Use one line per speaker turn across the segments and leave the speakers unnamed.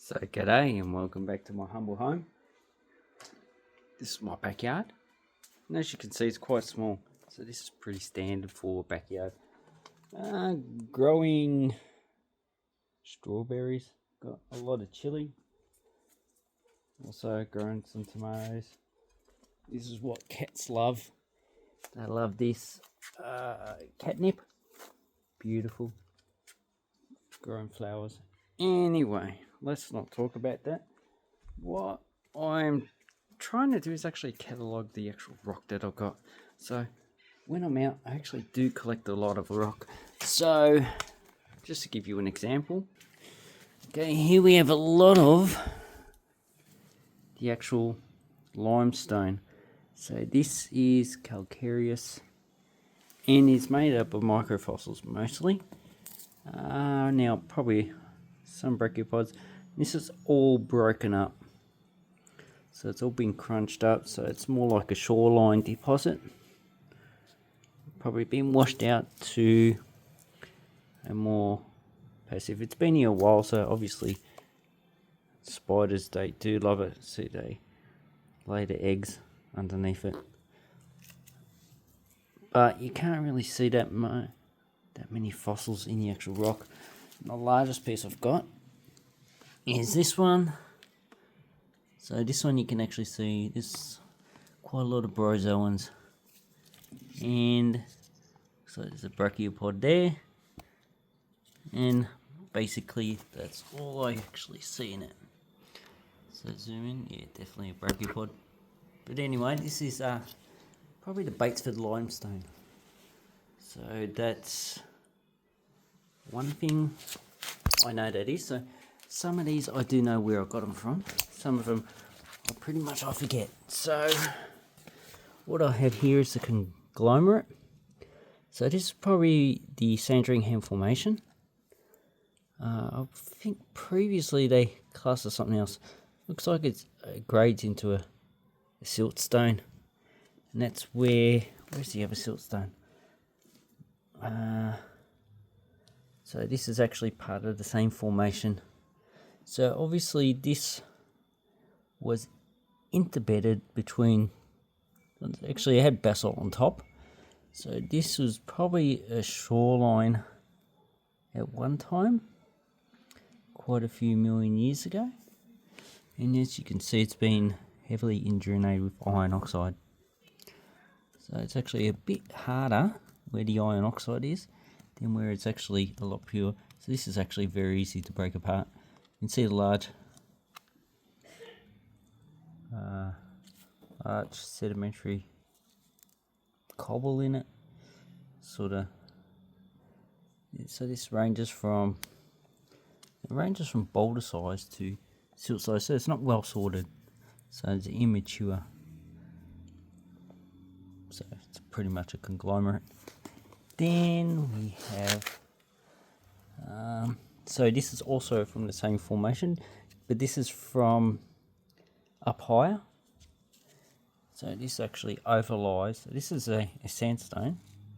So g'day and welcome back to my humble home. This is my backyard, and as you can see it's quite small, so this is pretty standard for a backyard. Growing strawberries, got a lot of chili, also growing some tomatoes. This is what cats love. They love this catnip. Beautiful. Growing flowers. Anyway, let's not talk about that. What I'm trying to do is actually catalogue the actual rock that I've got. So when I'm out, I actually do collect a lot of rock. So just to give you an example, okay, here we have a lot of the actual limestone. So this is calcareous and it's made up of microfossils mostly. Now probably some brachiopods. This is all broken up, so it's all been crunched up, so it's more like a shoreline deposit, probably been washed out to a more passive. It's been here a while, so obviously spiders, they do love it. See, they lay the eggs underneath it, but you can't really see that many fossils in the actual rock. The largest piece I've got is this one. So this one you can actually see there's quite a lot of bryozoans, and so there's a brachiopod there, and basically that's all I actually see in it. So zoom in, yeah, definitely a brachiopod. But anyway, this is probably the Batesford limestone. So that's one thing I know that is. So some of these I do know where I got them from. Some of them I forget. So what I have here is the conglomerate. So this is probably the Sandringham Formation. I think previously they classed as something else. Looks like it grades into a siltstone, and that's where's the other siltstone? So this is actually part of the same formation. So obviously this was interbedded between, actually it had basalt on top. So this was probably a shoreline at one time, quite a few million years ago. And as you can see, it's been heavily indurinated with iron oxide. So it's actually a bit harder where the iron oxide is than where it's actually a lot pure. So this is actually very easy to break apart. You can see the large sedimentary cobble in it, sort of. So this ranges from boulder size to silt size, so it's not well sorted, so it's immature, so it's pretty much a conglomerate. Then we have so this is also from the same formation, but this is from up higher. So this actually overlies. This is a sandstone,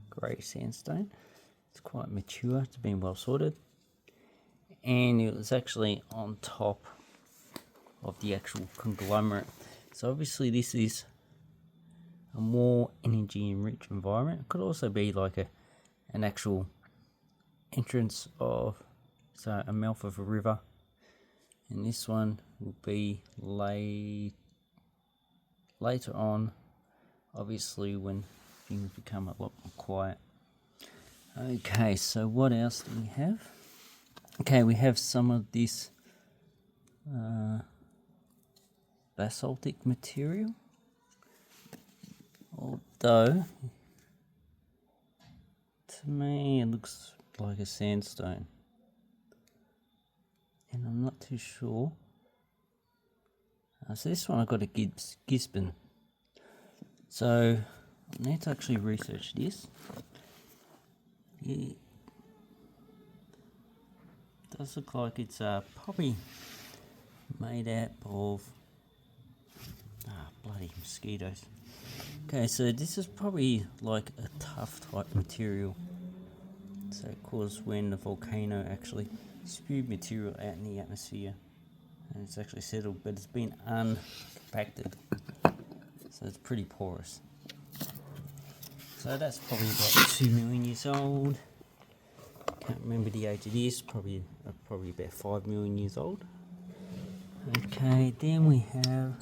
grey sandstone. It's quite mature, it's been well sorted, and it was actually on top of the actual conglomerate. So obviously this is a more energy enriched environment. It could also be like an actual entrance of, so a mouth of a river, and this one will be later on, obviously when things become a lot more quiet. Okay, so what else do we have? Okay, we have some of this basaltic material, although to me it looks like a sandstone, and I'm not too sure. So this one I got a Gisborne. So I need to actually research this. It does look like it's probably made out of bloody mosquitoes. Okay, so this is probably like a tough type material. So it caused when the volcano actually spewed material out in the atmosphere. And it's actually settled, but it's been uncompacted, so it's pretty porous. So that's probably about 2 million years old. Can't remember the age it is. Probably about 5 million years old. Okay, then we have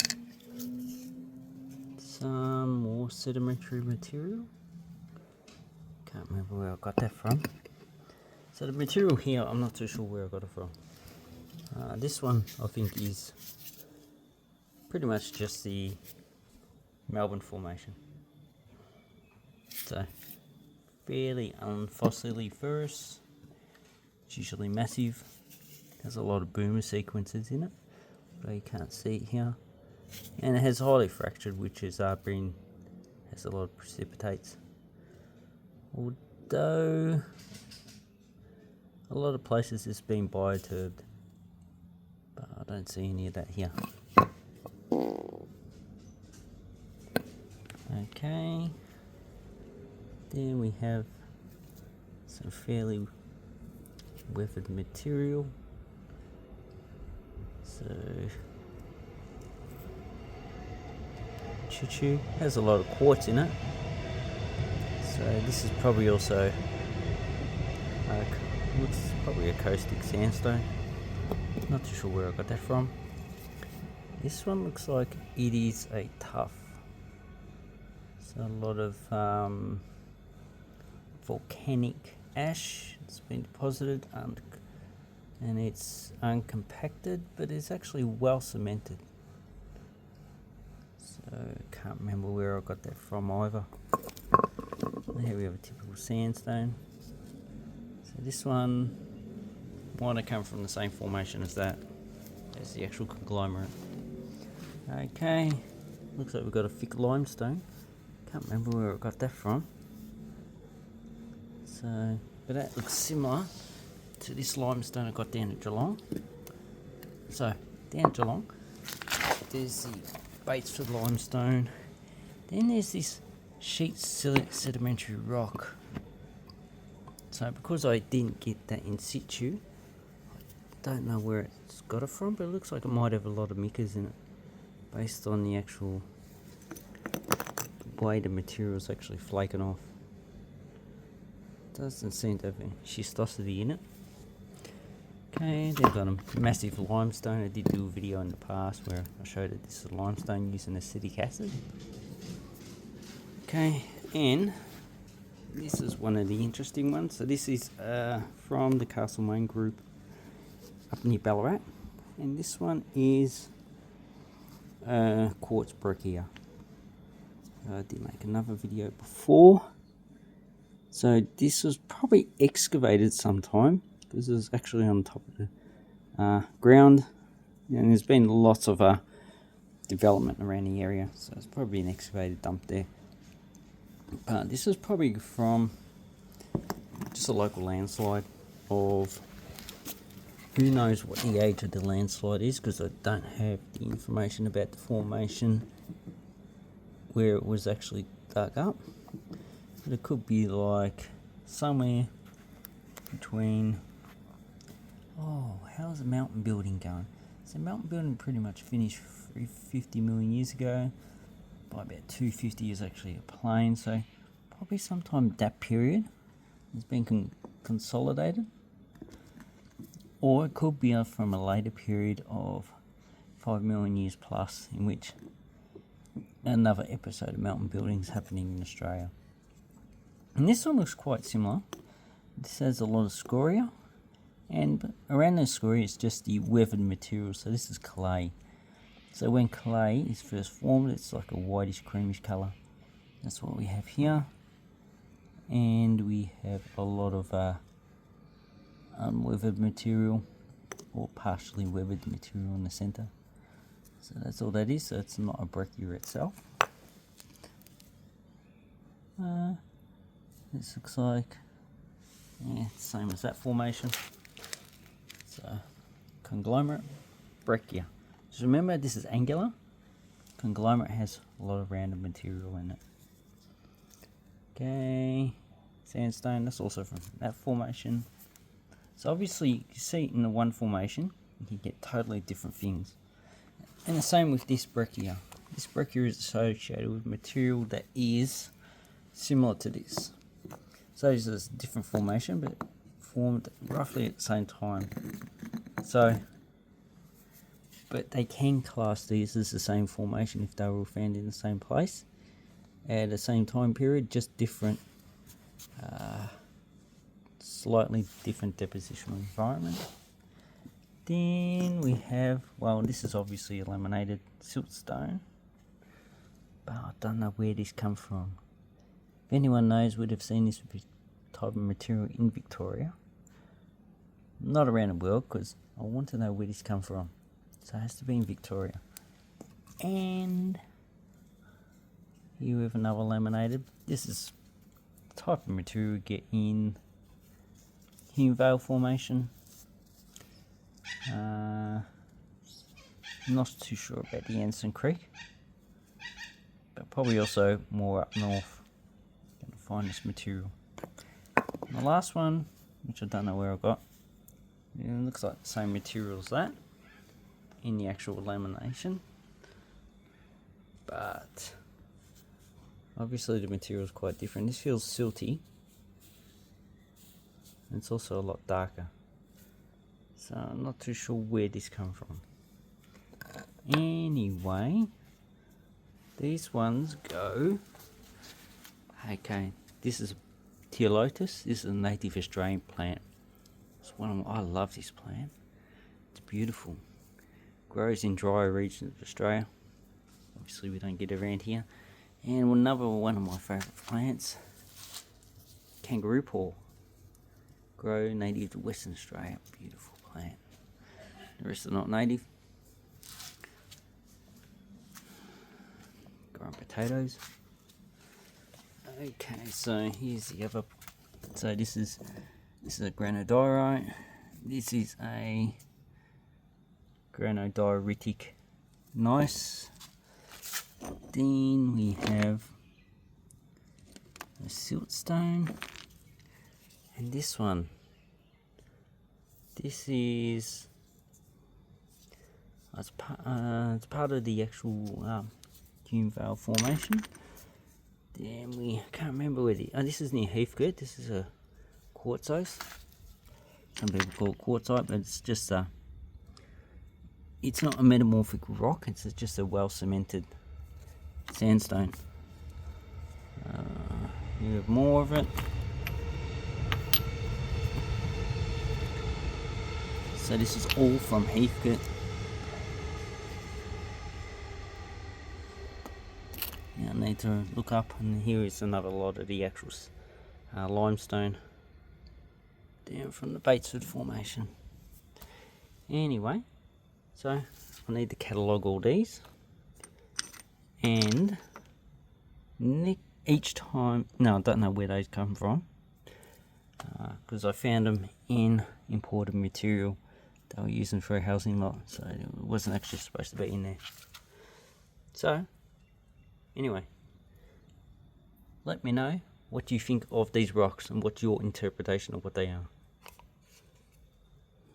some more sedimentary material. Can't remember where I got that from. So the material here, I'm not too sure where I got it from. This one I think is pretty much just the Melbourne Formation. So fairly unfossiliferous. It's usually massive. Has a lot of boomer sequences in it, but you can't see it here. And it has highly fractured, which is has a lot of precipitates. Although a lot of places it's been bioturbed, but I don't see any of that here. Okay, then we have some fairly weathered material. So Chuchu has a lot of quartz in it. So this is probably also looks probably a caustic sandstone. Not too sure where I got that from. This one looks like it is a tuff. So a lot of volcanic ash that's been deposited and it's uncompacted, but it's actually well cemented. So can't remember where I got that from either. Here we have a typical sandstone. So this one might have come from the same formation as that, as the actual conglomerate. Okay, looks like we've got a thick limestone. Can't remember where I got that from. So, but that looks similar to this limestone I got down at Geelong. So, down at Geelong, there's the Batesford limestone. Then there's this sheet sedimentary rock. So, because I didn't get that in situ, I don't know where it's got it from, but it looks like it might have a lot of micas in it, based on the actual way the material's actually flaking off. Doesn't seem to have any schistosity in it. Okay, they've got a massive limestone. I did do a video in the past where I showed that this is limestone using acetic acid. Okay, and this is one of the interesting ones. So this is from the Castlemaine group up near Ballarat, and this one is quartz breccia. I did make another video before. So this was probably excavated sometime, because it was actually on top of the ground, and there's been lots of development around the area, so it's probably an excavated dump there. But this is probably from just a local landslide of, who knows what the age of the landslide is, because I don't have the information about the formation where it was actually dug up. But it could be like somewhere between, how's the mountain building going? So mountain building pretty much finished 50 million years ago. By about 250 is actually a plain, so probably sometime that period has been consolidated. Or it could be from a later period of 5 million years plus, in which another episode of mountain building is happening in Australia. And this one looks quite similar. This has a lot of scoria, and around the scoria is just the weathered material. So this is clay. So when clay is first formed, it's like a whitish creamish colour. That's what we have here. And we have a lot of unweathered material, or partially weathered material in the centre. So that's all that is. So it's not a breccia itself. This looks like, same as that formation. So conglomerate, breccia. Just remember, this is angular. Conglomerate has a lot of random material in it. Okay, sandstone, that's also from that formation. So obviously you see in the one formation, you can get totally different things. And the same with this breccia. This breccia is associated with material that is similar to this. So this is a different formation, but formed roughly at the same time. So, but they can class these as the same formation if they were found in the same place at the same time period, just different, slightly different depositional environment. Then we have, well, this is obviously a laminated siltstone, but I don't know where this comes from. If anyone knows, would have seen this type of material in Victoria. Not around the world, because I want to know where this comes from. So it has to be in Victoria. And here we have another laminated. This is the type of material we get in Hume Vale Formation. Not too sure about the Anson Creek, but probably also more up north. Going to find this material. And the last one, which I don't know where I got, it looks like the same material as that in the actual lamination, but obviously the material is quite different. This feels silty, and it's also a lot darker. So I'm not too sure where this comes from. Anyway, these ones go. Okay, this is Teolotus. This is a native Australian plant. It's I love this plant. It's beautiful. Grows in drier regions of Australia. Obviously, we don't get it around here. And another one of my favourite plants, kangaroo paw. Grow native to Western Australia. Beautiful plant. The rest are not native. Growing potatoes. Okay, so here's the other. So this is a granodiorite. This is a granodioritic gneiss. Then we have a siltstone, and this one. This is it's part of the actual Hume Vale Formation. Then we can't remember where this is near Heathcote. This is a quartzose. Some people call it quartzite, but it's just it's not a metamorphic rock. It's just a well cemented sandstone. You have more of it. So this is all from Heathcote. Yeah, I need to look up, and here is another lot of the actual limestone down from the Batesford Formation. Anyway, so I need to catalogue all these, and each time, no, I don't know where those come from, because I found them in imported material they were using for a housing lot, so it wasn't actually supposed to be in there. So anyway, let me know what you think of these rocks and what's your interpretation of what they are.